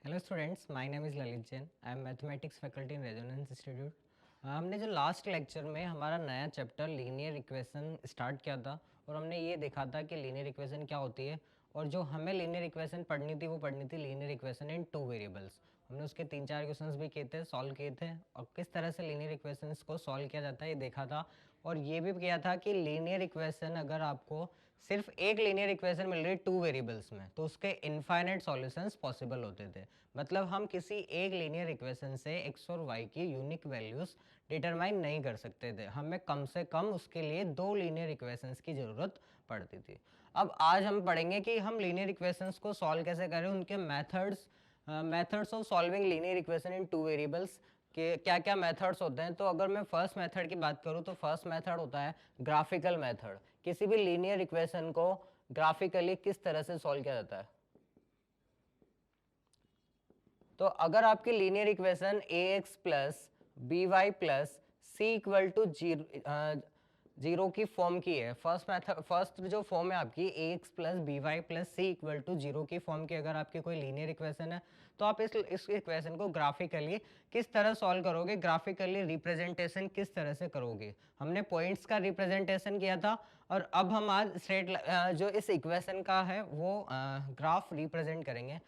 Hello students, my name is Lalit Jain. I am mathematics faculty in resonance institute. हमने जो last lecture में हमारा नया चैप्टर लीनियर इक्वेशन स्टार्ट किया था और हमने ये देखा था कि लीनियर इक्वेशन क्या होती है और जो हमें लीनियर इक्वेशन पढ़नी थी वो पढ़नी थी linear equation in two variables. हमने उसके 3-4 क्वेश्चंस भी किए थे, सॉल्व किए थे और किस तरह से लीनियर इक्वेशंस को सॉल्व किया जाता है ये देखा था। और ये भी किया था कि लीनियर इक्वेशन अगर आपको सिर्फ एक लीनियर इक्वेशन मिल रही है टू वेरिएबल्स में तो उसके इनफाइनाइट सॉल्यूशंस पॉसिबल होते थे। मतलब हम किसी एक लीनियर इक्वेशन से x और y की यूनिक वैल्यूज डिटरमाइन नहीं कर सकते थे, हमें कम से कम उसके लिए दो लीनियर इक्वेशंस की ज़रूरत पड़ती थी। अब आज हम पढ़ेंगे कि हम लीनियर इक्वेशंस को सॉल्व कैसे करें, उनके methods of solving linear equation in two variables के क्या क्या मेथड्स होते हैं। तो अगर मैं फर्स्ट मेथड की बात करूं तो फर्स्ट मेथड होता है ग्राफिकल मेथड। किसी भी लीनियर इक्वेशन को ग्राफिकली किस तरह से सॉल्व किया जाता है। तो अगर आपकी linear equation ax plus B Y plus C equal to zero की फॉर्म की है, फर्स्ट जो फॉर्म है आपकी ax plus B Y plus C equal to zero की फॉर्म की अगर आपकी कोई लीनियर इक्वेशन है तो आप इस इक्वेशन को ग्राफिकली किस तरह सॉल्व करोगे, ग्राफिकली रिप्रेजेंटेशन किस तरह से करोगे। हमने पॉइंट्स का रिप्रेजेंटेशन किया था और अब हम आज जो इस इक्वेशन का है वो ग्राफ रिप्रेजेंट करेंगे।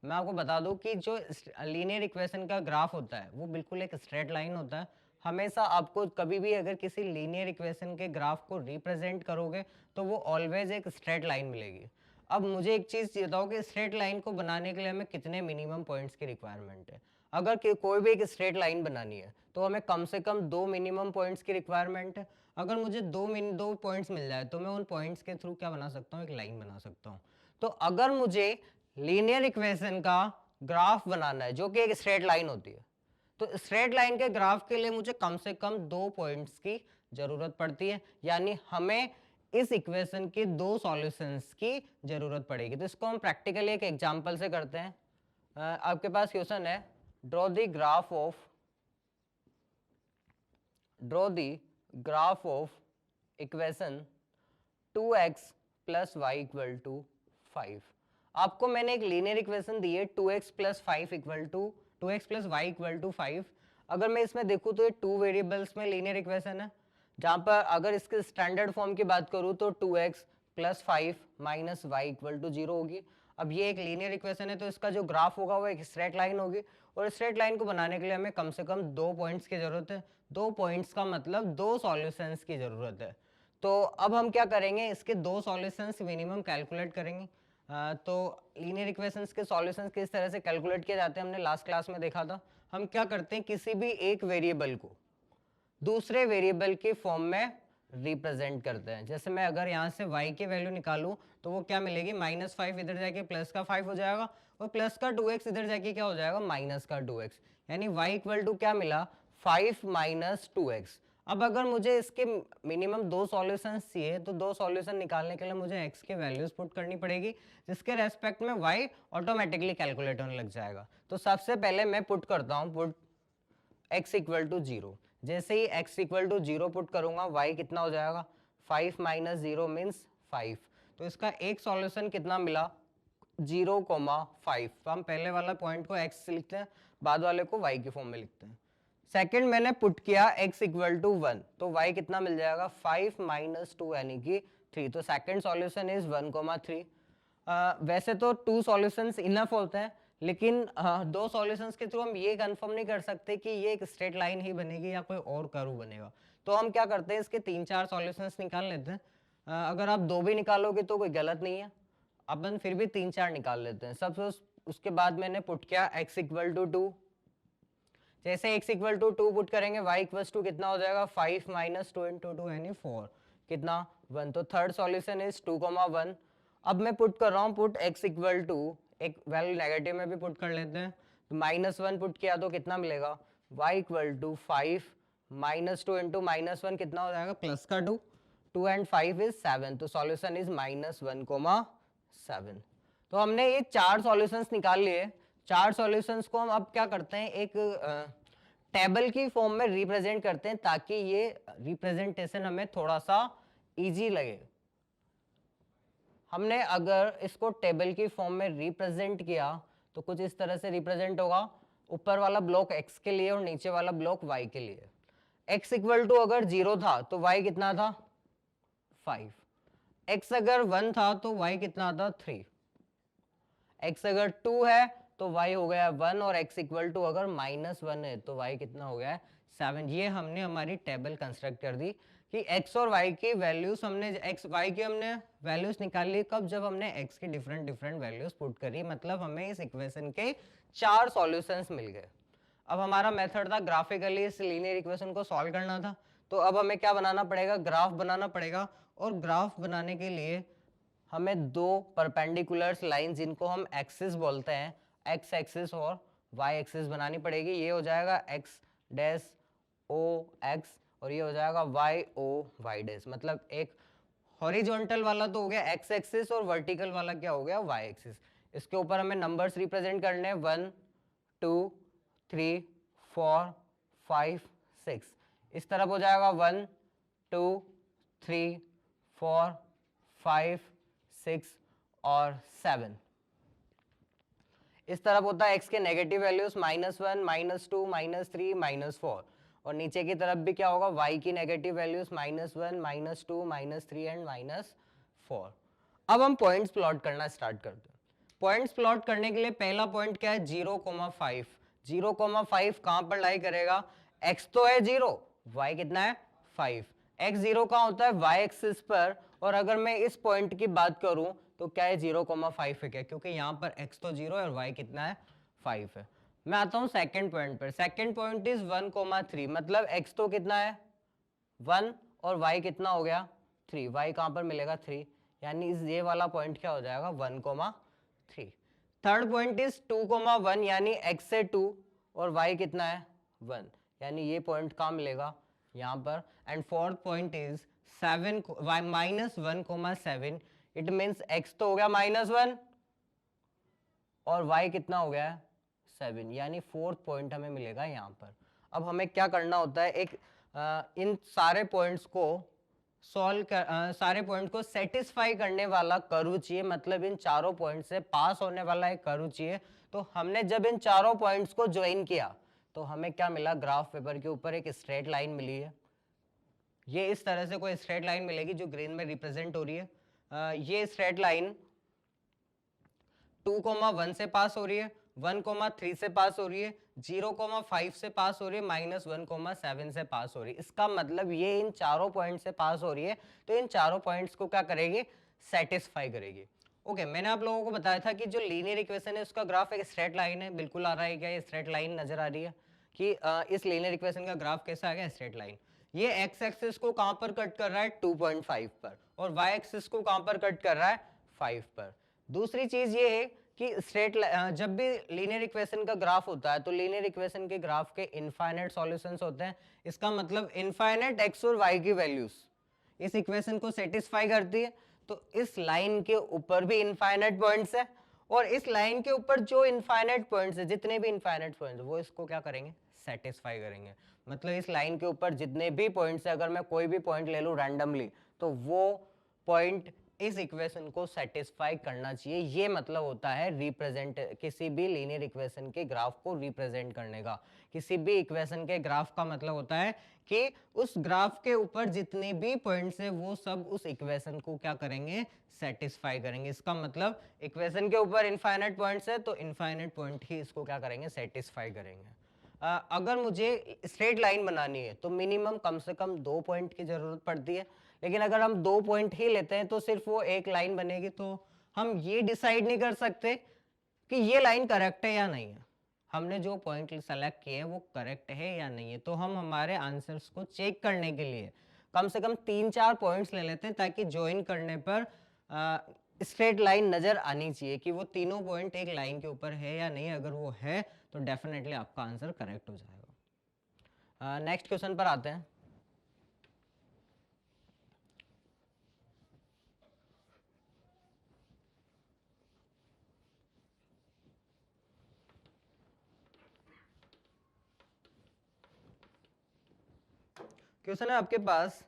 मैं आपको बता दूं कि जो लीनियर इक्वेशन का ग्राफ होता है वो बिल्कुल एक स्ट्रेट लाइन होता है। हमेशा आपको कभी भी अगर किसी लीनियर इक्वेशन के ग्राफ को रिप्रेजेंट करोगे तो वो ऑलवेज एक स्ट्रेट लाइन मिलेगी। अब मुझे एक चीज़ बताओ कि स्ट्रेट लाइन को बनाने के लिए हमें कितने मिनिमम पॉइंट्स की रिक्वायरमेंट है। अगर कोई भी एक स्ट्रेट लाइन बनानी है तो हमें कम से कम दो मिनिमम पॉइंट्स की रिक्वायरमेंट है। अगर मुझे दो पॉइंट्स मिल जाए तो मैं उन पॉइंट्स के थ्रू क्या बना सकता हूँ, एक लाइन बना सकता हूँ। तो अगर मुझे लीनियर इक्वेशन का ग्राफ बनाना है जो कि एक स्ट्रेट लाइन होती है तो स्ट्रेट लाइन के ग्राफ के लिए मुझे कम से कम दो पॉइंट्स की जरूरत पड़ती है, यानी हमें इस इक्वेशन के दो सॉल्यूशंस की जरूरत पड़ेगी। तो इसको हम प्रैक्टिकली एक एग्जांपल से करते हैं। आपके पास क्वेश्चन है, draw the graph of equation 2x plus Y equal to 5। आपको मैंने एक लीनियर इक्वेशन दी है 2x plus Y equal to 5। अगर मैं इसमें देखूं तो ये टू वेरिएबल्स में लीनियर इक्वेशन है, जहां पर अगर इसके स्टैंडर्ड फॉर्म की बात करूं तो 2x plus 5 minus Y equal to 0 होगी। अब ये एक लीनियर इक्वेशन है तो इसका जो ग्राफ होगा वो एक स्ट्रेट लाइन होगी और स्ट्रेट लाइन को बनाने के लिए हमें कम से कम दो पॉइंट्स की जरूरत है। दो पॉइंट्स का मतलब दो सॉल्यूशंस की जरूरत है। तो अब हम क्या करेंगे, इसके दो सॉल्यूशंस मिनिमम कैलकुलेट करेंगे। तो लीनियर इक्वेशंस के सॉल्यूशंस किस तरह से कैलकुलेट किए जाते हैं हमने लास्ट क्लास में देखा था। हम क्या करते हैं, किसी भी एक वेरिएबल को दूसरे वेरिएबल के फॉर्म में रिप्रेजेंट करते हैं। जैसे मैं अगर यहाँ से y की वैल्यू निकालूं तो वो क्या मिलेगी, -5 इधर जाके प्लस का 5 हो जाएगा और प्लस का 2x इधर जाके क्या हो जाएगा, माइनस का 2x। यानी y इक्वल टू क्या मिला, 5 माइनस 2x। अब अगर मुझे इसके मिनिमम दो सॉल्यूशंस चाहिए तो दो सॉल्यूशन निकालने के लिए मुझे x के वैल्यूज पुट करनी पड़ेगी, जिसके रेस्पेक्ट में y ऑटोमेटिकली कैलकुलेट होने लग जाएगा। तो सबसे पहले मैं पुट करता हूँ, पुट x इक्वल टू 0। जैसे ही x इक्वल टू 0 पुट करूंगा y कितना हो जाएगा, 5 माइनस 0 मीन्स 5। तो इसका एक सॉल्यूशन कितना मिला, 0,5। तो हम पहले वाला पॉइंट को x लिखते हैं, बाद वाले को y की फॉर्म में लिखते हैं। सेकंड मैंने पुट किया x इक्वल टू 1 तो y कितना मिल जाएगा, 5 माइनस 2 यानी कि 3। तो सेकंड सॉल्यूशन इज 1,3। वैसे तो टू सॉल्यूशंस इनफ होते हैं, लेकिन दो सॉल्यूशंस के थ्रू हम ये कंफर्म नहीं कर सकते कि ये एक स्ट्रेट लाइन ही बनेगी या कोई और कर्व बनेगा। तो हम क्या करते हैं, इसके 3-4 सॉल्यूशंस निकाल लेते हैं। अगर आप दो भी निकालोगे तो कोई गलत नहीं है, अपन फिर भी 3-4 निकाल लेते हैं। सबसे उसके बाद मैंने पुट किया x इक्वल टू 2। जैसे x इक्वल टू 2 पुट करेंगे y इक्वल टू कितना हो जाएगा, 5 माइनस 2 इंटू 2 यानी 4, कितना 1। तो थर्ड सॉल्यूशन इज 2,1। अब मैं पुट कर रहा हूँ, पुट x इक्वल टू एक वैल्यू नेगेटिव में भी पुट कर लेते हैं। तो -1 पुट किया तो कितना मिलेगा, y equal to 5 minus 2 into -1 कितना हो जाएगा, प्लस का 2। 2 एंड 5 इज 7। तो सॉल्यूशन इज -1,7। तो हमने ये चार सॉल्यूशंस निकाल लिए। चार सॉल्यूशंस को हम अब क्या करते हैं, एक टेबल की फॉर्म में रिप्रेजेंट करते हैं ताकि ये रिप्रेजेंटेशन हमें थोड़ा सा इजी लगे। हमने अगर इसको टेबल की फॉर्म में रिप्रेजेंट किया तो कुछ इस तरह से रिप्रेजेंट होगा, ऊपर वाला ब्लॉक x के लिए और नीचे वाला ब्लॉक y के लिए। x इक्वल टू अगर 0 था तो y कितना था 5, x अगर 1 था तो y कितना था 3, x अगर 2 है तो y हो गया 1 और x इक्वल टू अगर -1 है तो y कितना हो गया 7। ये हमने हमारी टेबल कंस्ट्रक्ट कर दी कि x और y की वैल्यूज हमने y की हमने वैल्यूज निकाल ली कब, जब हमने x की डिफरेंट वैल्यूज पुट करी, मतलब हमें इस इक्वेशन के 4 सॉल्यूशंस मिल गए। अब हमारा मेथड था ग्राफिकली इस लीनियर इक्वेशन को सॉल्व करना था, तो अब हमें क्या बनाना पड़ेगा, ग्राफ बनाना पड़ेगा। और ग्राफ बनाने के लिए हमें दो परपेंडिकुलर लाइन जिनको हम एक्सिस बोलते हैं, एक्स एक्सिस और वाई एक्सिस बनानी पड़ेगी। ये हो जाएगा एक्स डैश ओ एक्स और ये हो जाएगा वाई ओ वाई डैश, मतलब एक हॉरिजॉन्टल वाला तो हो गया एक्स एक्सिस और वर्टिकल वाला क्या हो गया वाई एक्सिस। इसके ऊपर हमें नंबर्स रिप्रेजेंट करने हैं 1 2 3 4 5 6। इस तरफ हो जाएगा 1 2 3 4 5 6 और 7। इस तरफ होता है x के नेगेटिव वैल्यूज -1 -2 -3 -4 और नीचे की तरफ भी क्या होगा y की नेगेटिव वैल्यूज -1 -2 -3 एंड -4। अब हम पॉइंट्स प्लॉट करना स्टार्ट करते हैं। पॉइंट्स प्लॉट करने के लिए पहला पॉइंट क्या है 0,5। 0,5 कहां पर लाई करेगा, x तो है 0, y कितना है 5। x 0 कहां होता है y एक्सिस पर, और अगर मैं इस पॉइंट की बात करूं तो क्या है 0,5 है क्या, क्योंकि यहाँ पर x तो 0 है और y कितना है 5 है। मैं आता हूँ सेकंड पॉइंट पर। सेकंड पॉइंट इज 1,3, मतलब x तो कितना है 1 और y कितना हो गया 3, y कहाँ पर मिलेगा 3, यानी इस ये वाला पॉइंट क्या हो जाएगा 1,3। थर्ड पॉइंट इज 2,1, यानी x से 2 और y कितना है 1, यानी ये पॉइंट कहाँ मिलेगा यहाँ पर। And fourth point is 7 -1,7, it means x तो हो गया -1 और y कितना हो गया 7, यानी फोर्थ पॉइंट हमें मिलेगा यहाँ पर। अब हमें क्या करना होता है, एक इन सारे पॉइंट्स को सॉल्व कर सारे पॉइंट को सेटिस्फाई करने वाला कर्व चाहिए, मतलब इन चारों पॉइंट से पास होने वाला एक कर्व चाहिए। तो हमने जब इन चारों पॉइंट्स को ज्वाइन किया तो हमें क्या मिला, ग्राफ पेपर के ऊपर एक स्ट्रेट लाइन मिली है। ये इस तरह से कोई स्ट्रेट लाइन मिलेगी जो ग्रीन में रिप्रेजेंट हो रही है। ये स्ट्रेट लाइन 2,1 से पास हो रही है, 1,3 से पास हो रही है, 0,5 से पास हो रही है, -1,7 से पास हो रही है। इसका मतलब ये इन चारों पॉइंट से पास हो रही है, तो इन चारों पॉइंट्स को क्या करेगी, सेटिस्फाई करेगी। ओके, मैंने आप लोगों को बताया था कि जो लीनियर इक्वेशन है उसका ग्राफ एक स्ट्रेट लाइन है। बिल्कुल आ रहा है क्या, ये स्ट्रेट लाइन नजर आ रही है कि इस लीनियर इक्वेशन का ग्राफ कैसा आ गया, स्ट्रेट लाइन। ये एक्स एक्सिस को कहां पर कट कर रहा है 2.5 पर, और वाई एक्सिस को कहां पर कट कर रहा है 5 पर। दूसरी चीज ये है कि जब भी लीनियर इक्वेशन का ग्राफ होता है तो लीनियर इक्वेशन के ग्राफ के इनफाइनाइट सॉल्यूशंस होते हैं। इसका मतलब इनफाइनाइट एक्स और वाई की वैल्यूज इस इक्वेशन को सेटिस्फाई करती है। तो इस लाइन के ऊपर भी इनफाइनाइट पॉइंट्स है, और इस लाइन के ऊपर जो इनफाइनाइट पॉइंट्स है, जितने भी इनफाइनाइट पॉइंट्स वो इसको क्या करेंगे, सेटिस्फाई करेंगे। मतलब इस लाइन के ऊपर जितने भी पॉइंट्स है, अगर मैं कोई भी पॉइंट ले लूं रैंडमली, तो वो पॉइंट इस इक्वेशन को सेटिस्फाई करना चाहिए। ये मतलब होता है रिप्रेजेंट, किसी भी लीनियर इक्वेशन के ग्राफ को रिप्रेजेंट करने का। किसी भी इक्वेशन के ग्राफ का मतलब होता है कि उस ग्राफ के ऊपर जितने भी पॉइंट्स है वो सब उस इक्वेशन को क्या करेंगे, सेटिस्फाई करेंगे। इसका मतलब इक्वेशन के ऊपर इनफाइनाइट पॉइंट्स है तो इनफाइनाइट पॉइंट ही इसको क्या करेंगे, सेटिस्फाई करेंगे। अगर मुझे स्ट्रेट लाइन बनानी है तो मिनिमम कम से कम 2 पॉइंट की जरूरत पड़ती है, लेकिन अगर हम 2 पॉइंट ही लेते हैं तो सिर्फ वो एक लाइन बनेगी, तो हम ये डिसाइड नहीं कर सकते कि ये लाइन करेक्ट है या नहीं है। हमने जो पॉइंट सेलेक्ट किए हैं वो करेक्ट है या नहीं है, तो हम हमारे आंसर्स को चेक करने के लिए कम से कम 3-4 पॉइंट्स ले लेते हैं, ताकि ज्वाइन करने पर स्ट्रेट लाइन नजर आनी चाहिए कि वो तीनों पॉइंट एक लाइन के ऊपर है या नहीं। अगर वो है तो डेफिनेटली आपका आंसर करेक्ट हो जाएगा। नेक्स्ट क्वेश्चन पर आते हैं। क्वेश्चन है आपके पास,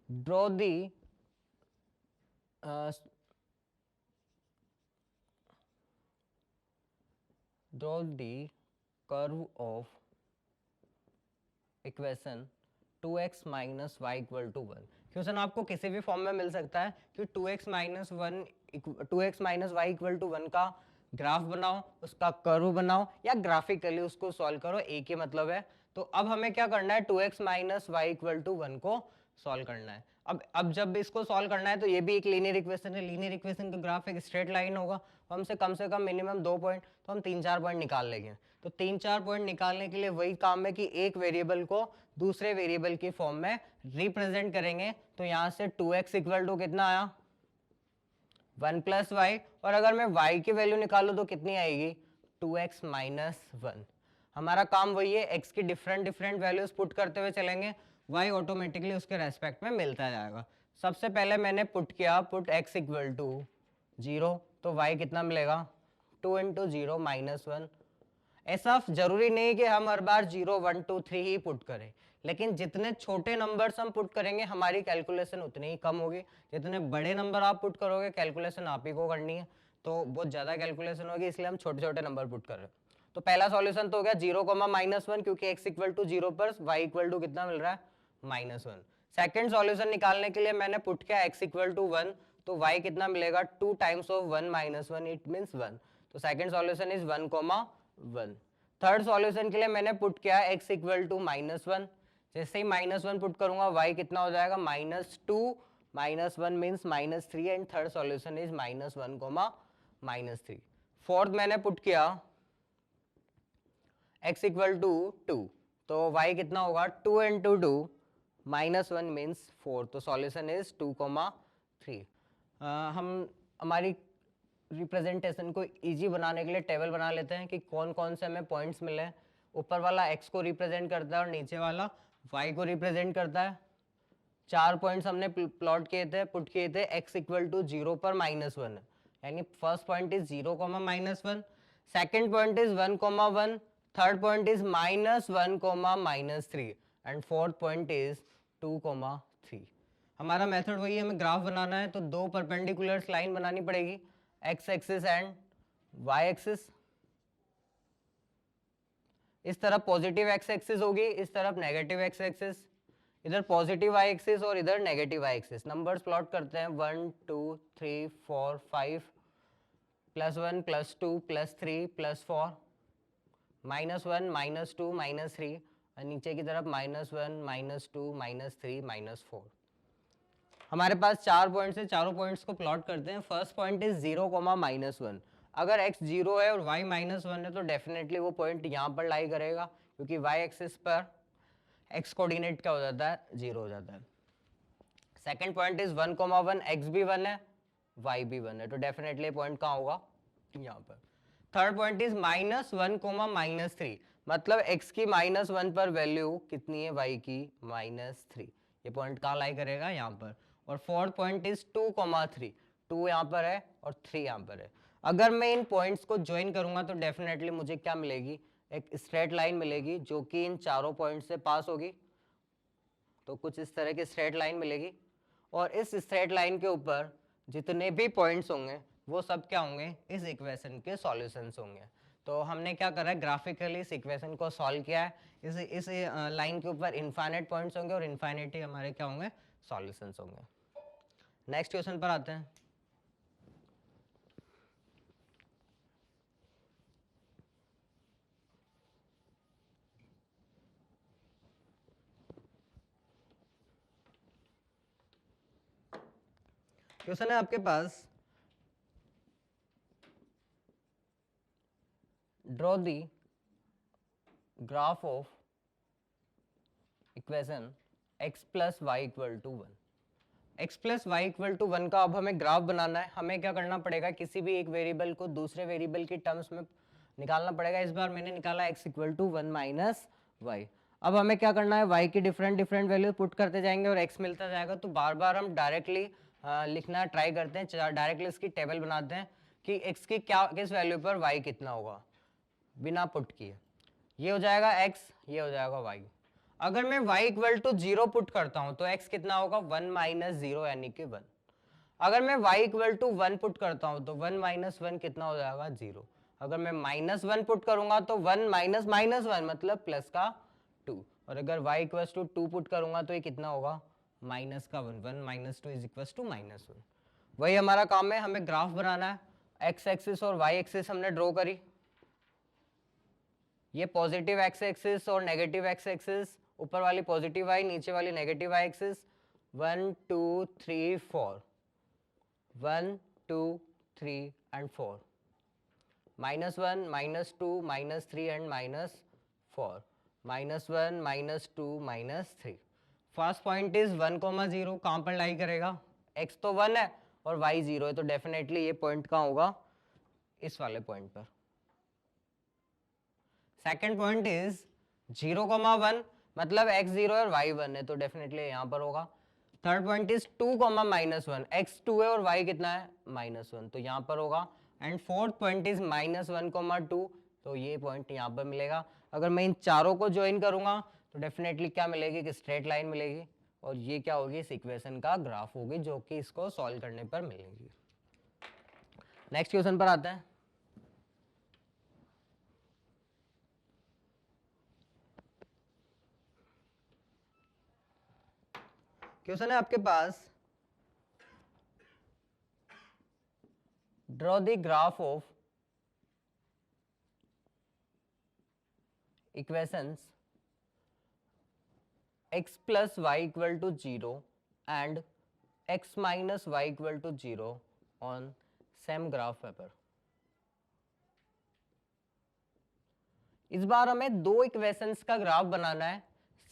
draw the draw the curve of equation 2x minus Y equal to 1। Question आपको किसी भी फॉर्म में मिल सकता है कि 2x minus Y equal to 1 का ग्राफ बनाओ, उसका कर्व बनाओ या ग्राफिकली उसको सॉल्व करो, एक ही मतलब है। तो अब हमें क्या करना है, 2x minus Y equal to 1 को सॉल्व करना है। अब जब इसको सॉल्व करना है तो ये भी एक लीनियर इक्वेशन है, लीनियर इक्वेशन का ग्राफ एक स्ट्रेट लाइन होगा, हमसे कम से कम मिनिमम 2 पॉइंट, तो हम 3-4 पॉइंट निकाल लेंगे। तो 3-4 पॉइंट निकालने के लिए वही काम है कि एक वेरिएबल को दूसरे वेरिएबल की फॉर्म में रिप्रेजेंट करेंगे। तो यहाँ से 2x इक्वल टू कितना आया, 1 प्लस वाई, और अगर मैं y की वैल्यू निकालूं तो कितनी आएगी, 2x माइनस 1। हमारा काम वही है, x की डिफरेंट वैल्यूज पुट करते हुए चलेंगे, y ऑटोमेटिकली उसके रेस्पेक्ट में मिलता जाएगा। सबसे पहले मैंने पुट किया, पुट x इक्वल टू 0, तो y कितना मिलेगा, 2 इंटू 0 माइनस 1। ऐसा जरूरी नहीं कि हम हर बार 0 1 2 3 ही पुट करें, लेकिन जितने छोटे नंबर्स हम पुट करेंगे हमारी कैलकुलेशन उतनी ही कम होगी। जितने बड़े नंबर आप पुट करोगे कैलकुलेशन आप ही को करनी है, तो बहुत ज़्यादा कैलकुलेशन होगी, इसलिए हम छोटे छोटे नंबर पुट कर रहे हैं। तो पहला सॉल्यूशन तो हो गया 0, माइनस 1, क्योंकि x इक्वल टू 0 पर y इक्वल टू कितना मिल रहा है, माइनस 1। सेकेंड सॉल्यूशन निकालने के लिए मैंने पुट किया x इक्वल टू 1, तो y कितना मिलेगा, 2 times of 1 minus 1, it means 1। तो second solution is 1, 1। Third solution के लिए मैंने पुट किया x इक्वल टू माइनस 1, जैसे ही माइनस 1 पुट करूंगा y कितना हो जाएगा, -2, -1 means -3, and third solution is -1, -3। Fourth मैंने पुट किया x इक्वल टू 2, तो y कितना होगा, 2 इंटू 2 -1 मीन्स 4, तो सॉल्यूशन इज 2, 3। हम हमारी रिप्रेजेंटेशन को इजी बनाने के लिए टेबल बना लेते हैं कि कौन कौन से हमें पॉइंट्स मिले हैं। ऊपर वाला x को रिप्रेजेंट करता है और नीचे वाला y को रिप्रेजेंट करता है। 4 पॉइंट्स हमने प्लॉट किए थे, पुट किए थे x इक्वल टू 0 पर -1, यानी first point is 0, -1, second point is 1, 1, third point is -1, -3, and fourth point is 2, 3। हमारा मेथड वही है, हमें ग्राफ बनाना है तो दो परपेंडिकुलर लाइन बनानी पड़ेगी, x axis and y axis. इस तरफ पॉजिटिव x एक्सिस होगी, इस तरफ नेगेटिव x एक्सिस, इधर पॉजिटिव y एक्सिस और इधर negative y axis. Numbers plot करते हैं, 1 2 3 4 5, +1 +2 +3 +4, -1 -2 -3, और नीचे की तरफ -1 -2 -3 -4। हमारे पास 4 पॉइंट्स है, चारों पॉइंट्स को प्लॉट करते हैं। First point is 0, -1। अगर x 0 है और y -1 है तो डेफिनेटली वो पॉइंट यहाँ पर लाई करेगा, क्योंकि y एक्सिस पर x कोऑर्डिनेट क्या हो जाता है, 0 हो जाता है। सेकंड पॉइंट इज 1, 1, x भी 1 है y भी 1 है, तो डेफिनेटली पॉइंट कहाँ होगा, यहाँ पर। थर्ड पॉइंट इज -1, -3, मतलब x की -1 पर वैल्यू कितनी है, y की -3, ये पॉइंट कहाँ लाई करेगा, यहाँ पर। और फोर्थ पॉइंट इज 2, 3, 2 यहाँ पर है और 3 यहाँ पर है। अगर मैं इन पॉइंट्स को ज्वाइन करूंगा तो डेफिनेटली मुझे क्या मिलेगी, एक स्ट्रेट लाइन मिलेगी जो कि इन चारों पॉइंट से पास होगी। तो कुछ इस तरह की स्ट्रेट लाइन मिलेगी, और इस स्ट्रेट लाइन के ऊपर जितने भी पॉइंट्स होंगे वो सब क्या होंगे, इस इक्वेशन के सॉल्यूशंस होंगे। तो हमने क्या करा है, ग्राफिकली इस इक्वेशन को सॉल्व किया है। इस लाइन के ऊपर इनफाइनाइट पॉइंट्स होंगे और इनफाइनाइट ही हमारे क्या होंगे, सॉल्यूशंस होंगे। नेक्स्ट क्वेश्चन पर आते हैं। क्वेश्चन है आपके पास, draw the graph of equation x plus Y equal to 1। x plus Y equal to 1 का अब हमें ग्राफ बनाना है। हमें क्या करना पड़ेगा, किसी भी एक वेरिएबल को दूसरे वेरिएबल की टर्म्स में निकालना पड़ेगा। इस बार मैंने निकाला x equal to 1 minus Y. अब हमें क्या करना है, y की डिफरेंट वैल्यू पुट करते जाएंगे और x मिलता जाएगा। तो बार बार हम डायरेक्टली लिखना ट्राई करते हैं, डायरेक्टली इसकी टेबल बनाते हैं कि x की क्या किस वैल्यू पर y कितना होगा बिना पुट किए। ये हो जाएगा x, ये हो जाएगा y। अगर मैं y इक्वल टू 0 पुट करता हूं तो x कितना होगा, 1 माइनस 0 यानी कि 1। अगर मैं y इक्वल टू 1 पुट करता हूं तो 1 माइनस 1 कितना हो जाएगा, 0। अगर मैं -1 पुट करूंगा तो 1 माइनस माइनस 1 मतलब प्लस का 2, और अगर y इक्वल्स टू 2 पुट करूंगा तो ये कितना होगा माइनस का 1, 1 माइनस 2 इज इक्वल्स टू -1। वही हमारा काम है, हमें ग्राफ बनाना है। एक्स एक्सिस और वाई एक्सिस हमने ड्रॉ करी, ये पॉजिटिव एक्स एक्सिस और नेगेटिव एक्स एक्सिस, ऊपर वाली पॉजिटिव वाई, नीचे वाली negative Y axis. 1 2 3 4, 1 2 3 and 4, -1 -2 -3 and -4, -1 -2 -3। First point is 1, 0, कहाँ पर लाई करेगा, x तो 1 है और y 0 है, तो डेफिनेटली ये पॉइंट कहाँ होगा, इस वाले पॉइंट पर। सेकेंड पॉइंट इज 0, 1 मतलब x 0 और y 1 है, तो डेफिनेटली यहाँ पर होगा। थर्ड पॉइंट इज 2, -1 x 2 है और y कितना है -1, तो यहाँ पर होगा। एंड फोर्थ पॉइंट इज -1, 2, तो ये पॉइंट यहाँ पर मिलेगा। अगर मैं इन चारों को ज्वाइन करूंगा तो डेफिनेटली क्या मिलेगी कि स्ट्रेट लाइन मिलेगी, और ये क्या होगी, इस इक्वेशन का ग्राफ होगी, जो कि इसको सॉल्व करने पर मिलेगी। नेक्स्ट क्वेश्चन पर आते हैं। क्वेश्चन है आपके पास, draw the graph of equations x plus y equal to 0 and x minus y equal to 0 on same graph paper। इस बार हमें दो इक्वेशंस का ग्राफ बनाना है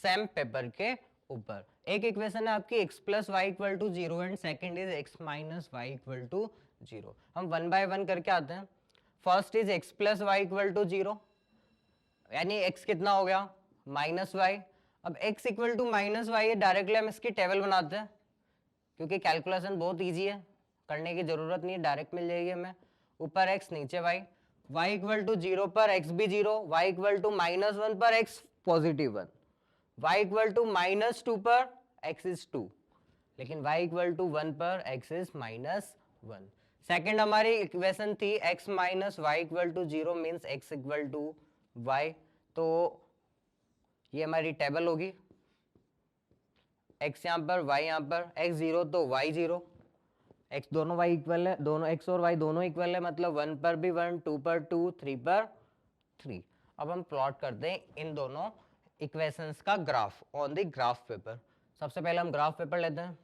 सेम पेपर के ऊपर। एक इक्वेशन है आपकी x plus y equal to 0 and second is x minus y equal to 0। हम वन बाय वन करके आते हैं। First is x plus y equal to 0, यानी x कितना हो गया -y। अब x इक्वल टू -y है, डायरेक्टली हम इसकी टेबल बनाते हैं, क्योंकि कैलकुलेशन बहुत इजी है, करने की जरूरत नहीं है, डायरेक्ट मिल जाएगी हमें। ऊपर x नीचे y, y इक्वल टू 0 पर x भी 0, y इक्वल टू -1 पर x positive 1, y equal to -2 पर x इज 2, लेकिन y इक्वल टू 1 पर x इज -1। सेकेंड हमारी इक्वेशन थी x minus Y equal to 0 means x equal to y, तो ये हमारी टेबल होगी। x यहाँ पर, y यहाँ पर, x 0 तो y 0, x दोनों y इक्वल है, दोनों x और y दोनों इक्वल है, मतलब 1 पर भी 1, 2 पर 2, 3 पर 3। अब हम प्लॉट करते हैं इन दोनों इक्वेशंस का graph on the graph paper. सबसे पहले हम ग्राफ पेपर लेते हैं,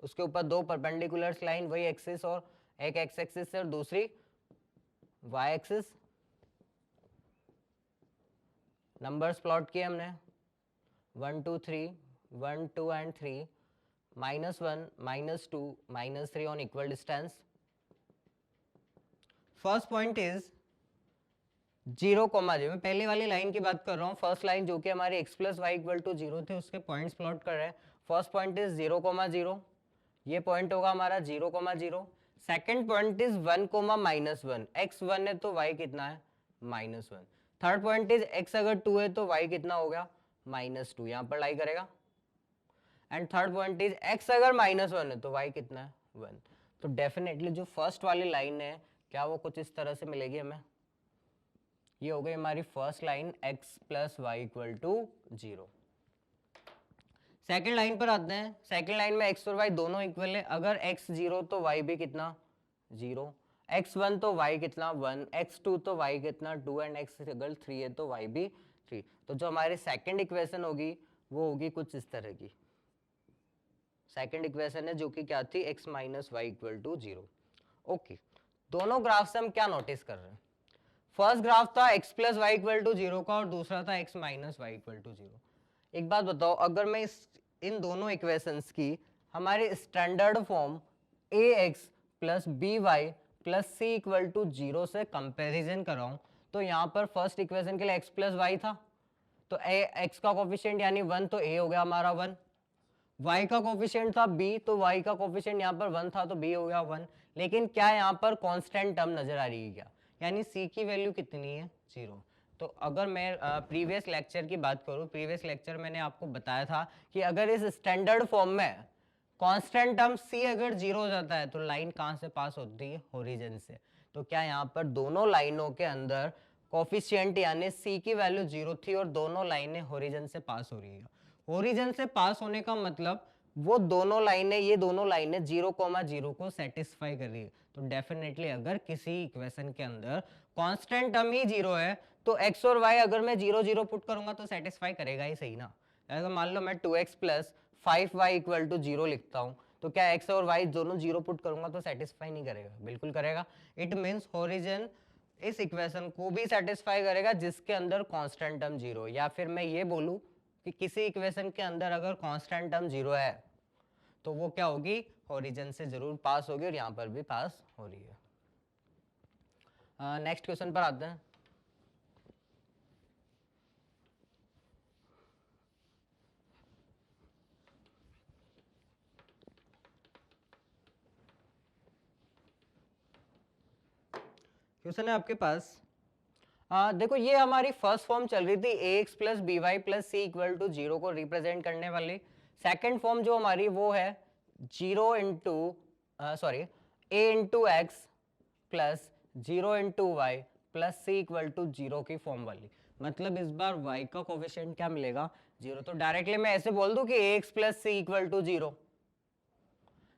उसके ऊपर दो परपेंडिकुलर लाइन, वही एक्सिस और एक एक्स एक्सिस और दूसरी वाई एक्सिस। नंबर्स प्लॉट किए हमने 1 2 3, 1 2 and 3, -1 -2 -3 on equal distance. First point is 0, 0। मैं पहले वाली लाइन की बात कर रहा हूँ, फर्स्ट लाइन जो कि हमारी x plus Y equal to 0 थे, उसके पॉइंट्स प्लॉट कर रहे हैं। फर्स्ट पॉइंट इज 0, 0, ये पॉइंट होगा हमारा 0, 0। सेकेंड पॉइंट इज 1, -1, x 1 है तो y कितना है -1। थर्ड पॉइंट इज x अगर 2 है तो y कितना हो गया -2, यहाँ पर लाई करेगा। And third point is x अगर -1 है तो y कितना है 1। तो डेफिनेटली जो फर्स्ट वाली लाइन है, क्या वो कुछ इस तरह से मिलेगी हमें, ये हो गई हमारी first line x plus Y equal to 0। Second line पर आते हैं। सेकेंड लाइन में x और y दोनों इक्वल है, अगर x 0 तो y भी कितना 0, x 1 तो y कितना 1, x 2 तो y कितना 2 एंड x अगर 3 है तो y भी 3। तो जो हमारी सेकेंड इक्वेशन होगी वो होगी कुछ इस तरह की। सेकेंड इक्वेशन है जो कि क्या थी, x minus Y equal to 0। Okay, दोनों ग्राफ से हम क्या नोटिस कर रहे हैं, फर्स्ट ग्राफ था x plus Y equal to 0 का और दूसरा था x minus Y equal to 0। एक बात बताओ, अगर मैं इन दोनों इक्वेशंस की हमारी standard form ax plus B Y plus C equal to 0 से कंपेरिजन कराऊं, तो यहाँ पर फर्स्ट इक्वेशन के लिए x प्लस वाई था, तो x का कोफिशिएंट यानी 1, तो a हो गया हमारा 1। y का कोफिशिएंट था b, तो y का कोफिशिएंट यहाँ पर 1 था तो b हो गया 1। लेकिन क्या यहाँ पर कांस्टेंट टर्म नजर आ रही है क्या, यानी c की वैल्यू कितनी है 0। तो अगर मैं प्रीवियस लेक्चर की बात करूँ, प्रीवियस लेक्चर मैंने आपको बताया था कि अगर इस स्टैंडर्ड फॉर्म में कांस्टेंट टर्म c अगर जीरो हो जाता है तो लाइन कहां से पास होती है, ओरिजिन से। तो क्या यहाँ पर दोनों लाइनों के अंदर कोफिशिएंट यानी c की वैल्यू जीरो थी और दोनों लाइनें ओरिजिन से पास हो रही है। ओरिजिन से पास होने का मतलब वो दोनों लाइनें, ये दोनों लाइनें 0,0 को सेटिस्फाई कर रही है। तो डेफिनेटली अगर किसी इक्वेशन के अंदर कांस्टेंट टर्म ही जीरो है तो x और y अगर मैं 0 0 पुट करूंगा तो सेटिस्फाई करेगा ही, सही ना। अगर मान लो मैं 2x plus 5y equal to 0 लिखता हूं तो क्या x और y दोनों 0 पुट करूंगा तो सेटिस्फाई नहीं करेगा, बिल्कुल करेगा। इट मींस ओरिजिन इस इक्वेशन को भी सेटिस्फाई करेगा जिसके अंदर कांस्टेंट टर्म जीरो। या फिर मैं ये बोलूं कि किसी इक्वेशन के अंदर अगर कांस्टेंट टर्म जीरो है तो वो क्या होगी, ओरिजिन से जरूर पास होगी और यहाँ पर भी पास हो रही है। नेक्स्ट क्वेश्चन पर आते हैं। क्वेश्चन है आपके पास, देखो ये हमारी फर्स्ट फॉर्म चल रही थी ax plus B Y plus C equal to zero को रिप्रेजेंट करने वाली। सेकेंड फॉर्म जो हमारी वो है zero into sorry A into X plus zero into Y plus C equal to zero की फॉर्म वाली। मतलब इस बार y का कोफिशिएंट क्या मिलेगा, जीरो। तो डायरेक्टली मैं ऐसे बोल दूं कि ax plus C equal to zero.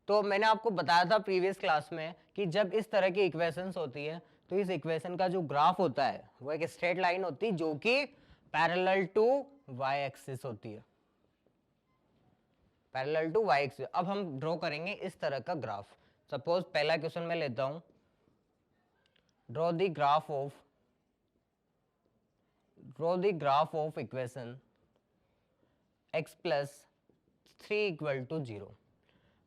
तो मैंने आपको बताया था प्रीवियस क्लास में कि जब इस तरह की इक्वेशंस होती है तो इस इक्वेशन का जो ग्राफ होता है वो एक स्ट्रेट लाइन होती है जो कि पैरेलल टू वाई एक्सिस होती है, पैरेलल टू वाई एक्सिस। अब हम ड्रॉ करेंगे इस तरह का ग्राफ। सपोज पहला क्वेश्चन मैं लेता हूं, draw the graph of equation x plus 3 equal to zero.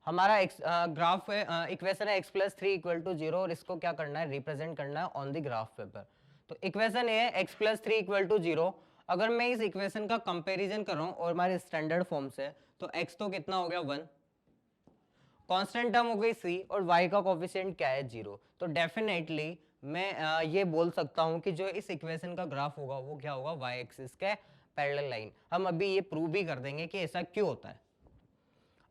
हमारा ग्राफ है, इक्वेशन है x plus 3 equal to zero और इसको क्या करना है, रिप्रेजेंट करना है ऑन द ग्राफ पेपर। तो इक्वेशन ये है x plus 3 equal to zero. अगर मैं इस इक्वेशन का कंपैरिजन कर रहा हूं और हमारे स्टैंडर्ड फॉर्म से तो x तो कितना हो गया 1, कांस्टेंट टर्म हो गई c और y का कोफिशिएंट क्या है 0। तो डेफिनेटली मैं ये बोल सकता हूं कि जो इस इक्वेशन का ग्राफ होगा वो क्या होगा, y एक्सिस के पैरेलल लाइन। हम अभी ये प्रूव भी कर देंगे कि ऐसा क्यों होता है।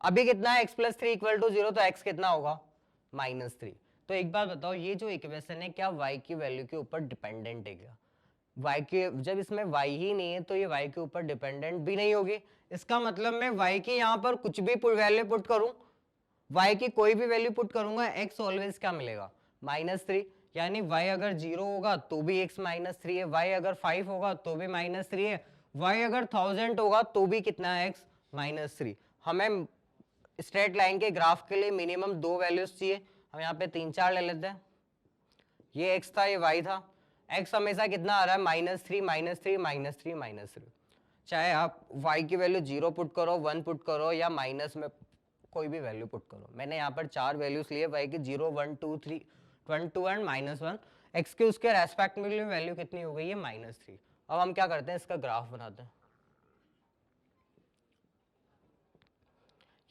अभी कितना है x plus 3 equal to zero, तो x कितना होगा -3। तो एक बात बताओ, ये जो इक्वेशन है क्या y की वैल्यू के ऊपर डिपेंडेंट है क्या? y के जब इसमें y ही नहीं है तो ये y के ऊपर डिपेंडेंट भी नहीं होगी। इसका मतलब मैं y की यहाँ पर कुछ भी वैल्यू पुट करूं, y की कोई भी वैल्यू पुट करूंगा x ऑलवेज क्या मिलेगा, -3। यानी y अगर 0 होगा तो भी x -3 है, y अगर 5 होगा तो भी -3 है, y अगर 1000 होगा तो भी कितना है x -3। हमें स्ट्रेट लाइन के ग्राफ के लिए मिनिमम 2 वैल्यूज चाहिए, हम यहाँ पे 3 4 ले लेते हैं। ये x था, ये y था। x हमेशा कितना आ रहा है, -3 -3 -3 -3। चाहे आप y की वैल्यू 0 पुट करो, 1 पुट करो या माइनस में कोई भी वैल्यू पुट करो। मैंने यहाँ पर 4 वैल्यूज लिए y की, 0 1 2 3 1 2 एंड -1। x के उसके रेस्पेक्ट में वैल्यू कितनी हो गई है, -3। अब हम क्या करते हैं, इसका ग्राफ बनाते हैं।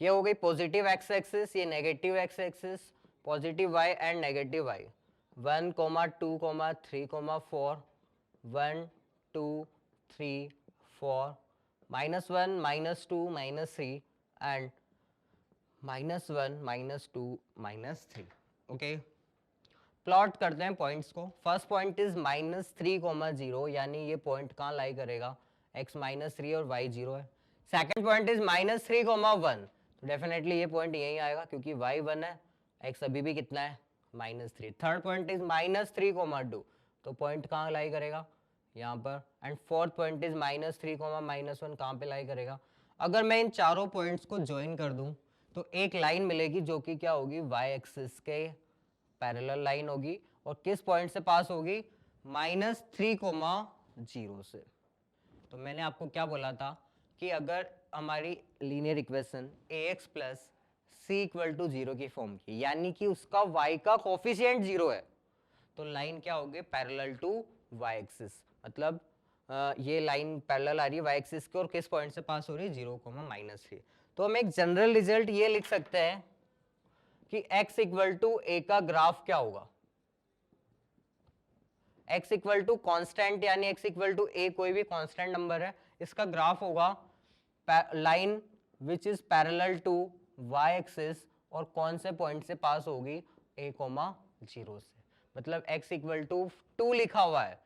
ये हो गई पॉजिटिव एक्स एक्सिस, ये negative X axis, positive y and negative y। 1, 2, 3, 4, 1 2 3 4, -1 -2 -3 and -1 -2 -3। Okay, plot करते हैं पॉइंट्स को। फर्स्ट पॉइंट इज -3, 0, यानी ये पॉइंट कहाँ लाई करेगा, x -3 और y 0 है। सेकंड पॉइंट इज -3, 1, तो डेफिनेटली ये पॉइंट यही आएगा क्योंकि y 1 है, x अभी भी कितना है, -3। थर्ड पॉइंट इज -3, 2, तो पॉइंट कहाँ लाई करेगा, यहाँ पर। एंड फोर्थ पॉइंट इज -3, -1, कहाँ पे लाई करेगा। अगर मैं इन चारों पॉइंट्स को ज्वाइन कर दूं तो एक लाइन मिलेगी जो कि क्या होगी, y एक्सिस के पैरेलल लाइन होगी और किस पॉइंट से पास होगी, -3, 0 से। तो मैंने आपको क्या बोला था कि अगर हमारी linear equation ax plus C equal to 0 की फॉर्म की, यानी कि उसका y का कोफिशिएंट 0 है, तो लाइन क्या होगी, पैरेलल टू y एक्सिस। मतलब ये लाइन पैरेलल आ रही है y एक्सिस के और किस पॉइंट से पास हो रही है, 0, -3। तो हम एक जनरल रिजल्ट ये लिख सकते हैं कि x इक्वल टू a का ग्राफ क्या होगा, x इक्वल टू कॉन्स्टेंट यानी x इक्वल टू a कोई भी कॉन्स्टेंट नंबर है, इसका ग्राफ होगा line which is parallel to Y axis और कौन से पॉइंट से पास होगी, a,0 से। मतलब x इक्वल टू 2 लिखा हुआ है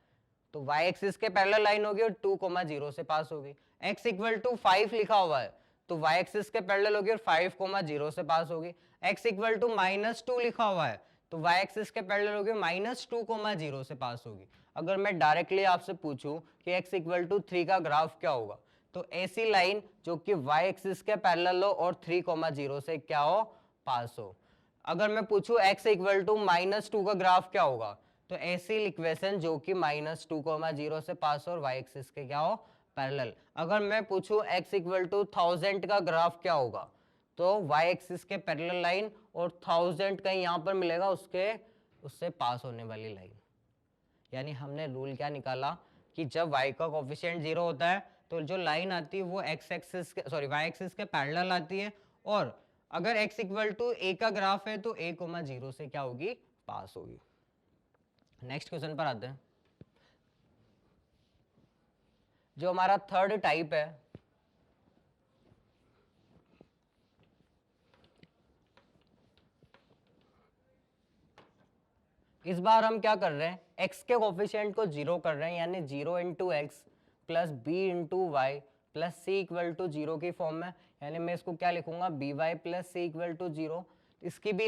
तो y एक्सिस के पैरेलल लाइन होगी और 2,0 से पास होगी। x इक्वल टू 5 लिखा हुआ है तो y एक्सिस के पैरेलल होगी और 5,0 से पास होगी। x इक्वल टू -2 लिखा हुआ है तो y एक्सिस के पैरेलल होगी -2,0 से पास होगी। अगर मैं डायरेक्टली आपसे पूछूं कि x इक्वल टू 3 का ग्राफ क्या होगा, तो ऐसी लाइन जो कि y एक्सिस के पैरेलल हो और 3,0 से क्या हो, पास हो। अगर मैं पूछूं x इक्वल टू -2 का ग्राफ क्या होगा, तो ऐसी इक्वेशन जो कि -2,0 से पास हो और y एक्सिस के क्या हो, पैरेलल। अगर मैं पूछूं x इक्वल टू 1000 का ग्राफ क्या होगा, तो y एक्सिस के पैरेलल लाइन और 1000 कहीं यहाँ पर मिलेगा उससे पास होने वाली लाइन। यानी हमने रूल क्या निकाला कि जब y का कोफिशिएंट 0 होता है तो जो लाइन आती है वो y एक्सिस के पैरेलल आती है, और अगर x इक्वल टू a का ग्राफ है तो a,0 से क्या होगी, पास होगी। नेक्स्ट क्वेश्चन पर आते हैं। जो हमारा थर्ड टाइप है, इस बार हम क्या कर रहे हैं, x के कोफिशिएंट को 0 कर रहे हैं, यानी 0 into X plus B into Y plus C equal to 0 की फॉर्म में। यानी मैं इसको क्या लिखूंगा, B Y plus C equal to 0। इसकी भी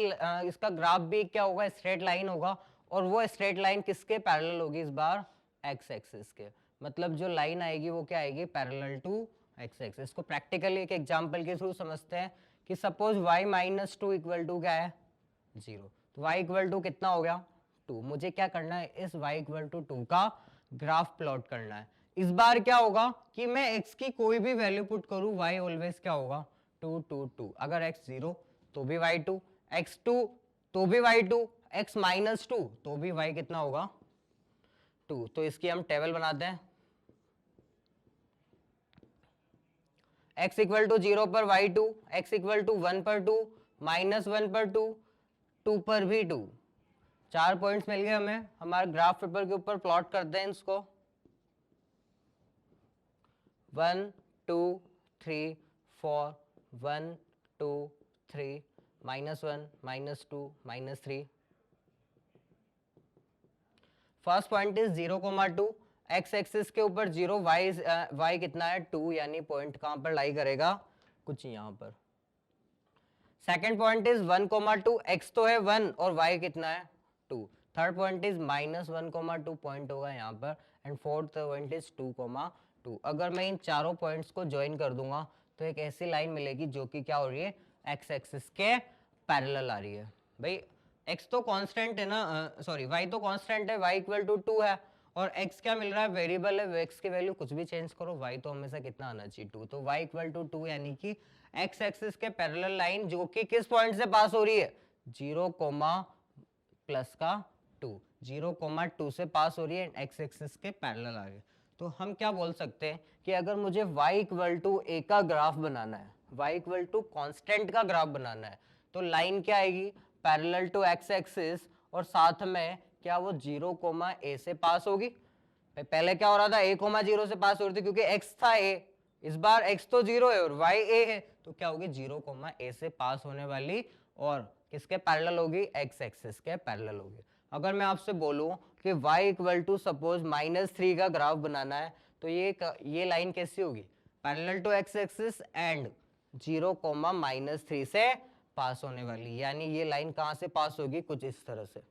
इसका ग्राफ भी क्या होगा, स्ट्रेट लाइन होगा, और वो स्ट्रेट लाइन किसके पैरेलल होगी, इस बार x एक्सिस के। मतलब जो लाइन आएगी वो क्या आएगी, पैरेलल टू x एक्सिस। इसको प्रैक्टिकली एक एग्जांपल के थ्रू समझते हैं कि सपोज y -2 इक्वल टू क्या है, 0। तो y इक्वल टू कितना हो गया, 2। मुझे क्या करना है, इस y इक्वल टू 2 का ग्राफ प्लॉट करना है। इस बार क्या होगा कि मैं x की कोई भी वैल्यू पुट करूं, y ऑलवेज क्या होगा, 2 2 2। अगर x 0 तो भी y 2, x 2 तो भी y 2, x -2 तो भी y कितना होगा, 2। तो इसकी हम टेबल बनाते हैं। x इक्वल टू 0 पर y 2, x इक्वल टू 1 पर 2, -1 पर 2, 2 पर भी 2। 4 पॉइंट्स मिल गए हमें। हमारे ग्राफ पेपर के ऊपर प्लॉट करते हैं इसको। 1 2 3 4, 1 2 3, -1 -2 -3। First point is 0,2, x axis के ऊपर 0, y कितना है, 2, यानी पॉइंट कहां पर लाई करेगा, कुछ यहां पर। सेकेंड पॉइंट इज 1,2, x तो है 1 और y कितना है, 2। थर्ड पॉइंट इज -1,2 पॉइंट होगा यहाँ पर, एंड फोर्थ पॉइंट इज 2,2। अगर मैं इन चारों पॉइंट्स को ज्वाइन कर दूंगा तो एक ऐसी लाइन मिलेगी जो कि क्या हो रही है, x एक्सिस के पैरेलल आ रही है। भाई x तो कांस्टेंट है ना, सॉरी y तो कांस्टेंट है, y इक्वल टू 2 है, और x क्या मिल रहा है, वेरिएबल है, x की वैल्यू कुछ भी चेंज करो, y तो हमेशा कितना आना चाहिए, 2। तो y इक्वल टू 2 यानी कि x एक्सिस के पैरेलल लाइन जो कि किस पॉइंट से पास हो रही है, 0, प्लस का 2, 0,2 से पास हो रही है, x एक्सिस के पैरेलल आ रही है। तो हम क्या बोल सकते हैं कि अगर मुझे y इक्वल टू a का ग्राफ बनाना है, y इक्वल टू कांस्टेंट का ग्राफ बनाना है, तो लाइन क्या आएगी, पैरेलल टू x एक्सिस, और साथ में क्या वो 0, a से पास होगी। पहले क्या हो रहा था, a,0 से पास हो रही थी क्योंकि x था a, इस बार x तो 0 है और y a है, तो क्या होगी, 0, a से पास होने वाली, और किसके पैरेलल होगी, x एक्सिस के पैरेलल होगी। अगर मैं आपसे बोलूं कि y इक्वल टू सपोज -3 का ग्राफ बनाना है, तो ये लाइन कैसी होगी, parallel to x axis and 0, -3 से पास होने वाली। यानी ये लाइन कहां से पास होगी, कुछ इस तरह से।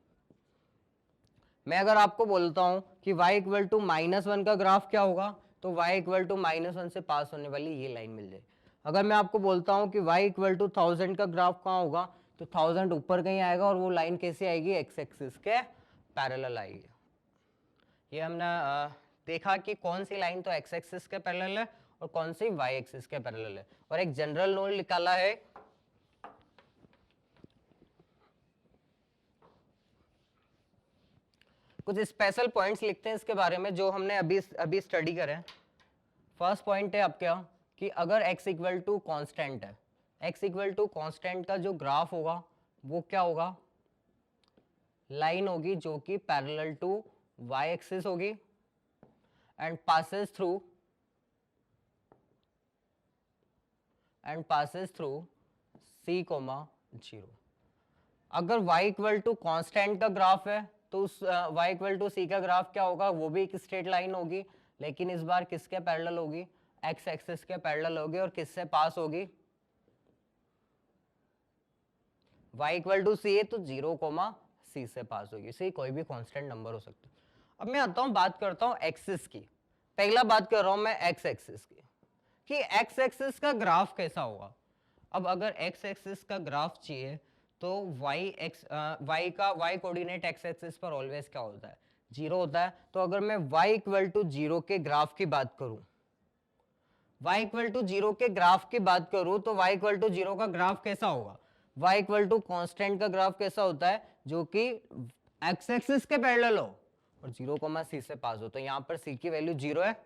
मैं अगर आपको बोलता हूं कि y इक्वल टू -1 का ग्राफ क्या होगा, तो y इक्वल टू -1 से पास होने वाली ये लाइन मिल जाएगी। अगर मैं आपको बोलता हूं कि y इक्वल टू 1000 का ग्राफ कहाँ होगा, तो 1000 ऊपर कहीं आएगा, और वो लाइन कैसे आएगी, x एक्सिस के पैरेलल आएगी। ये हमने देखा कि कौन सी लाइन तो x एक्सिस के पैरेलल है और कौन सी y एक्सिस के पैरेलल है, और एक जनरल नोट निकाला है। कुछ स्पेशल पॉइंट्स लिखते हैं इसके बारे में जो हमने अभी स्टडी करे। फर्स्ट पॉइंट है आपका कि अगर x इक्वल टू कॉन्स्टेंट है, x इक्वल टू कॉन्स्टेंट का जो ग्राफ होगा वो क्या होगा, लाइन होगी जो कि पैरेलल टू y एक्सिस होगी एंड passes through c, 0। अगर y इक्वल टू कॉन्स्टेंट का ग्राफ है तो उस y इक्वल टू c का ग्राफ क्या होगा, वो भी एक स्ट्रेट लाइन होगी, लेकिन इस बार किसके पैरेलल होगी, x एक्सिस के पैरेलल होगी, और किससे पास होगी, y इक्वल टू c है तो 0, c से पास होगी। सी कोई भी कांस्टेंट नंबर हो सकता है। अब मैं आता हूं, बात करता हूं एक्सिस की। पहला बात कर रहा हूं मैं एक्स एक्सिस की, कि एक्स एक्सिस का ग्राफ कैसा होगा। अब अगर एक्स एक्सिस का ग्राफ चाहिए तो y कोऑर्डिनेट एक्स एक्सिस पर ऑलवेज क्या होता है, 0 होता है। तो अगर मैं y इक्वल टू 0 के ग्राफ की बात करूं, y इक्वल टू 0 के ग्राफ की बात करूं तो y इक्वल टू 0 का ग्राफ कैसा होगा, y इक्वल टू कांस्टेंट का ग्राफ कैसा होता है, जो कि एक्स एक्सिस के पैरेलल हो और 0, c से पास हो। तो यहाँ पर c की वैल्यू 0 है,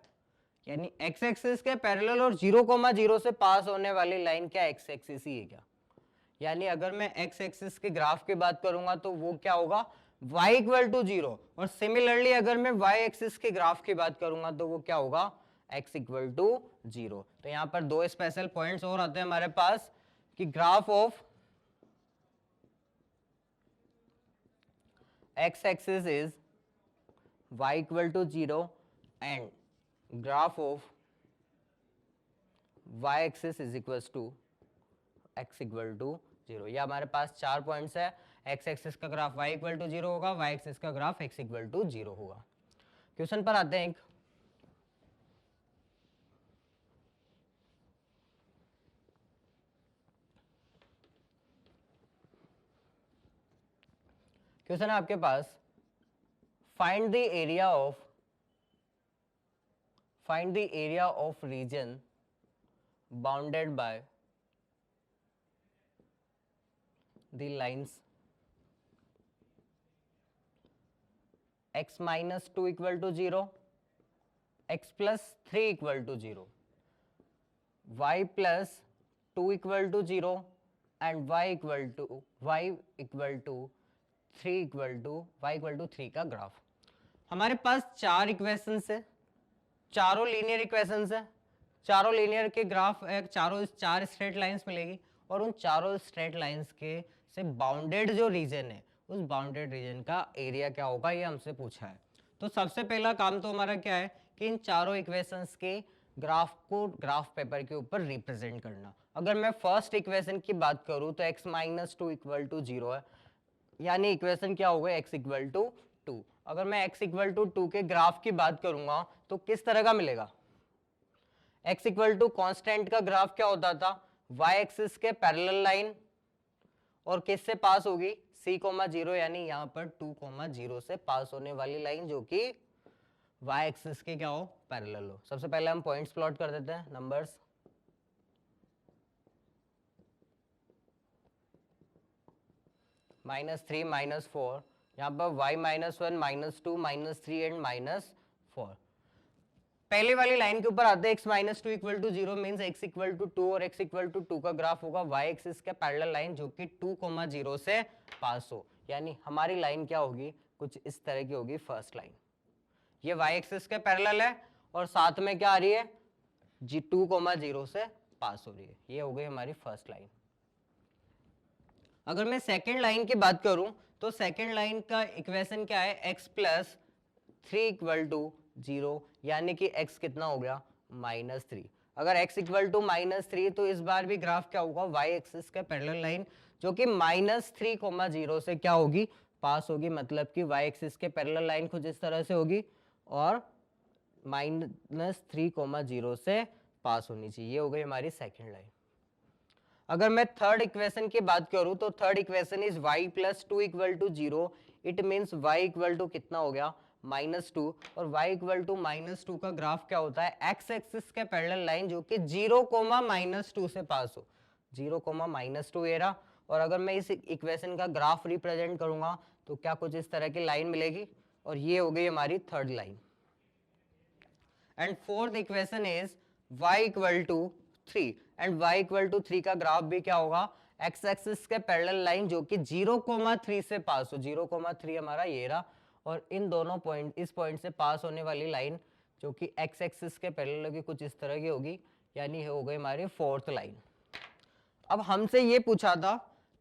यानी एक्स एक्सिस के पैरेलल और 0, 0 से पास होने वाली लाइन क्या एक्स एक्सिस ही है क्या। यानी अगर मैं एक्स एक्सिस के ग्राफ की बात करूंगा तो वो क्या होगा, y इक्वल टू 0, और सिमिलरली अगर मैं y एक्सिस के ग्राफ की बात करूंगा तो वो क्या होगा, x इक्वल टू 0। तो यहाँ पर दो स्पेशल पॉइंट्स और आते हैं हमारे पास, कि graph of x axis is y equal to 0 and graph of y axis is equals to x equal to 0। ये हमारे पास चार पॉइंट्स है। x एक्सिस का ग्राफ y इक्वल टू 0 होगा, y एक्सिस का ग्राफ x इक्वल टू 0 होगा। Question पर आते हैं। क्वेश्चन है आपके पास, find the area of region bounded by the lines x minus 2 equal to 0, x plus 3 equal to 0, y plus 2 equal to 0 and y equal to 3 का graph. हमारे पास चार इक्वेशंस है, चारों लीनियर इक्वेशंस है, चारों लीनियर के ग्राफ चार straight lines मिलेगी, और उन चारों स्ट्रेट लाइंस के से बाउंडेड जो रीजन है उस बाउंडेड रीजन का एरिया क्या होगा, ये हमसे पूछा है। तो सबसे पहला काम तो हमारा क्या है कि इन चारों इक्वेशंस के ग्राफ को ग्राफ पेपर के ऊपर रिप्रेजेंट करना। अगर मैं फर्स्ट इक्वेशन की बात करूं तो x माइनस 2 इक्वल टू 0 है, यानी इक्वेशन क्या होगा, x इक्वल टू 2। अगर मैं x इक्वल टू 2 के ग्राफ की बात करूंगा तो किस तरह का मिलेगा, x इक्वल टू कॉन्स्टेंट का ग्राफ क्या होता था, y एक्सिस के पैरेलल लाइन और किससे पास होगी, c, 0, यानी यहाँ पर 2, 0 से पास होने वाली लाइन जो कि y एक्सिस के क्या हो, पैरेलल हो। सबसे पहले हम पॉइंट्स प्लॉट कर देते हैं, नंबर्स। -3, -4, यहाँ पर y -1, -2, -3 एंड -4। पहले वाली लाइन के ऊपर आते हैं, x minus 2 equal to 0 means x equal to 2 और x इक्वल टू 2 का ग्राफ होगा y एक्सिस के पैरेलल लाइन जो कि 2, 0 से पास हो। यानी हमारी लाइन क्या होगी, कुछ इस तरह की होगी फर्स्ट लाइन। ये y एक्सिस के पैरेलल है और साथ में क्या आ रही है, 2, 0 से पास हो रही है। ये हो गई हमारी फर्स्ट लाइन। अगर मैं सेकेंड लाइन की बात करूं तो सेकेंड लाइन का इक्वेशन क्या है, x प्लस 3 इक्वल टू 0, यानी कि x कितना हो गया, -3। अगर x इक्वल टू -3 तो इस बार भी ग्राफ क्या होगा, y एक्सिस के पैरेलल लाइन जो कि -3, 0 से क्या होगी, पास होगी। मतलब कि y एक्सिस के पैरेलल लाइन कुछ इस तरह से होगी और -3, 0 से पास होनी चाहिए। ये हो गई हमारी सेकेंड लाइन। अगर मैं थर्ड इक्वेशन की बात करूं तो third equation is y plus 2 equal to 0। It means y equal to कितना हो गया, -2, और y इक्वल टू -2 का ग्राफ क्या होता है, x एक्सिस के पैरेलल लाइन जो कि 0, -2 से पास हो। 0, -2 ये रहा। और अगर मैं इस इक्वेशन का ग्राफ रिप्रेजेंट करूंगा तो क्या कुछ इस तरह की लाइन मिलेगी, और ये हो गई हमारी third line. And fourth equation is y equal to 3 and y equal to 3 का ग्राफ भी क्या होगा, x एक्सिस के पैरेलल लाइन जो कि 0, 3 से पास हो। 0, 3 हमारा ये रहा, और इन दोनों पॉइंट, इस पॉइंट से पास होने वाली लाइन जो कि x एक्सिस के पैरेलल की कुछ इस तरह की होगी, यानी हो गई हमारी फोर्थ लाइन। अब हमसे ये पूछा था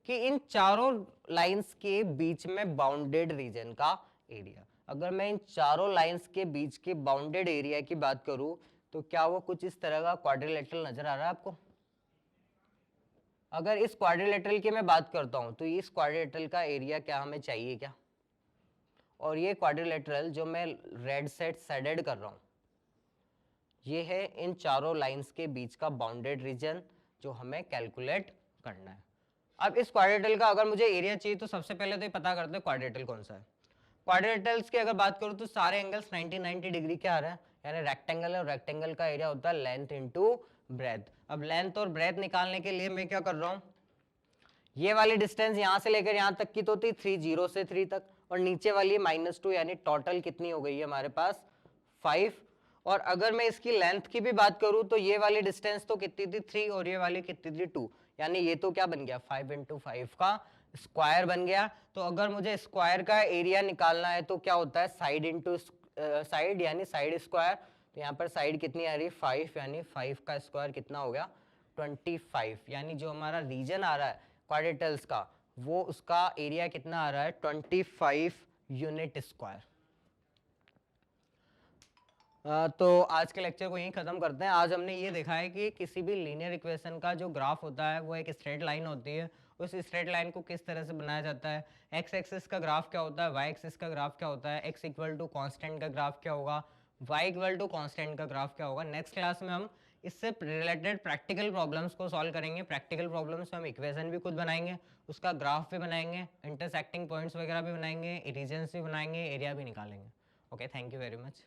कि इन चारों लाइंस के बीच में बाउंडेड रीजन का एरिया। अगर मैं इन चारों लाइंस के बीच के बाउंडेड एरिया की बात करूं तो क्या वो कुछ इस तरह का क्वाड्रिलेटरल नजर आ रहा है आपको? अगर इस क्वाड्रिलेटरल की मैं बात करता हूं तो इस क्वाड्रिलेटरल का एरिया क्या हमें चाहिए क्या? और ये क्वाड्रिलेटरल जो मैं रेड सेट शेडेड कर रहा हूं, ये है इन चारों लाइंस के बीच का बाउंडेड रीजन जो हमें कैलकुलेट करना है। अब इस क्वाड्रिलेटरल का अगर मुझे एरिया चाहिए तो सबसे पहले तो ये पता करते हैं क्वाड्रिलेटरल कौन सा है। क्वाड्रिलेटरल्स की अगर बात करूं तो सारे एंगल्स 90 डिग्री के आ रहे हैं, यानी रेक्टेंगल है और रेक्टेंगल का एरिया होता है लेंथ इनटू ब्रेथ। अब लेंथ और ब्रेथ निकालने के लिए मैं क्या कर रहा हूं, ये वाली डिस्टेंस यहां से लेकर यहां तक की तो थी 3, 0 से 3 तक, और नीचे वाली -2, यानी टोटल कितनी हो गई है हमारे पास 5। और अगर मैं इसकी लेंथ की भी बात करूं तो ये वाली डिस्टेंस तो कितनी थी 3 और ये वाली कितनी थी 2, यानी ये तो क्या बन गया 5 × 5 का स्क्वायर बन गया। तो अगर मुझे स्क्वायर का एरिया निकालना है तो क्या होता है साइड इंटू साइड, यानी साइड स्क्वायर। तो यहाँ पर साइड कितनी आ रही है 5, यानी 5 का स्क्वायर कितना हो गया 25, यानी जो हमारा रीजन आ रहा है क्वाड्रिलेटरल्स का वो उसका एरिया कितना आ रहा है 25 यूनिट स्क्वायर। तो आज के लेक्चर को यहीं खत्म करते हैं। आज हमने ये देखा है कि किसी भी लीनियर इक्वेशन का जो ग्राफ होता है वो एक स्ट्रेट लाइन होती है, उस स्ट्रेट लाइन को किस तरह से बनाया जाता है, एक्स एक्सिस का ग्राफ क्या होता है, वाई एक्सिस का ग्राफ क्या होता है, एक्स इक्वल टू कॉन्स्टेंट का ग्राफ क्या होगा, वाई इक्वल टू कॉन्स्टेंट का ग्राफ क्या होगा। नेक्स्ट क्लास में हम इससे रिलेटेड प्रैक्टिकल प्रॉब्लम्स को सॉल्व करेंगे। प्रैक्टिकल प्रॉब्लम्स में हम इक्वेशन भी खुद बनाएंगे, उसका ग्राफ भी बनाएंगे, इंटरसेक्टिंग पॉइंट्स वगैरह भी बनाएंगे, रीजन्स भी बनाएंगे, एरिया भी निकालेंगे। Okay, thank you very much.